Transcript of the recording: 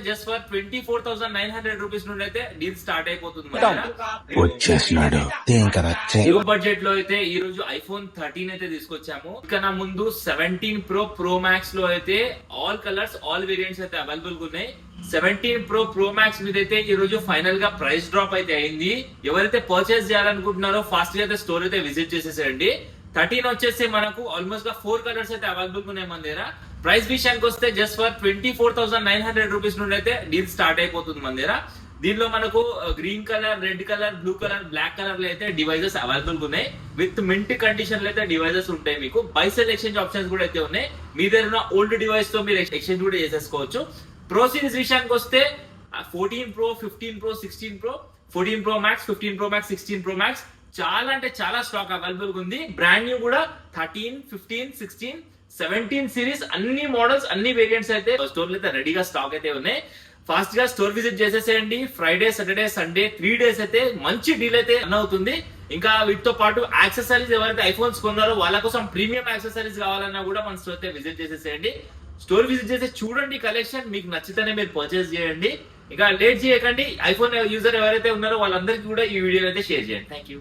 Just for 24,900 rupees నుండి అయితే deal start అయిపోతుంది. వచ్చేసినాడు ఇగో బడ్జెట్ లో అయితే ఈ రోజు ఐఫోన్ 13 అయితే తీసుకొచ్చాము. ఇక నా ముందు 17 ప్రో మ్యాక్స్ లో అయితే ఆల్ కలర్స్ ఆల్ వేరియంట్స్ అయితే అవైలబుల్ గా ఉన్నాయి. 17 ప్రో మ్యాక్స్ మీద అయితే ఈ రోజు ఫైనల్ గా ప్రైస్ డ్రాప్ అయితే అయింది. ఎవరైతే పర్చేస్ చేయాలనుకుంటున్నారో ఫాస్ట్ గా అయితే స్టోర్ అయితే విజిట్ చేసేసేయండి. 13 వచ్చేసి మనకు ఆల్మోస్ట్ గా 4 కలర్స్ అయితే అవైలబుల్ గా ఉన్నాయి మన దగ్గర. ప్రైస్ విషయానికి వస్తే జస్ట్ ఫర్ 24,900 రూపీస్ నుండి అయితే డీల్ స్టార్ట్ అయిపోతుంది మన దగ్గర. దీనిలో మనకు green colour, red colour, blue colour, black colour లో అయితే డివైజెస్ అవైలబుల్ ఉన్నాయి. విత్ మింట్ కండిషన్ లో అయితే డివైజెస్ ఉంటాయి. మీకు బై సెల్ ఎక్స్చేంజ్ ఆప్షన్స్ కూడా అయితే ఉన్నాయి. మీ దగ్గర ఉన్న ఓల్డ్ డివైస్ తో మీరు ఎక్స్చేంజ్ కూడా చేసేసుకోవచ్చు. ప్రో సిరీస్ విషయానికి వస్తే 14 pro, 15 pro, 16 pro, 14 pro max, 15 pro max, 16 pro max చాలా అంటే చాలా స్టాక్ అవైలబుల్ గా ఉంది. బ్రాండ్ న్యూ కూడా 13, 15, 16, 17 సిరీస్ అన్ని మోడల్స్ అన్ని వేరియంట్స్ అయితే స్టోర్ లో అయితే రెడీగా స్టాక్ అయితే ఉన్నాయి. ఫాస్ట్ గా స్టోర్ విజిట్ చేసేసేయండి. ఫ్రైడే, సాటర్డే, సండే 3 డేస్ అయితే మంచి డీల్ అయితే రన్ అవుతుంది. ఇంకా వీటితో పాటు యాక్సెసరీస్ ఎవరైతే ఐఫోన్స్ కొన్నారో వాళ్ళ కోసం ప్రీమియం యాక్సెసరీస్ కావాలన్నా కూడా మన స్టోర్ అయితే విజిట్ చేసేసేయండి. స్టోర్ విజిట్ చేసి చూడండి కలెక్షన్, మీకు నచ్చితేనే మీరు పర్చేస్ చేయండి. ఇక లేట్ చేయకండి. ఐఫోన్ యూజర్ ఎవరైతే ఉన్నారో వాళ్ళందరికీ కూడా ఈ వీడియో అయితే షేర్ చేయండి. Thank you.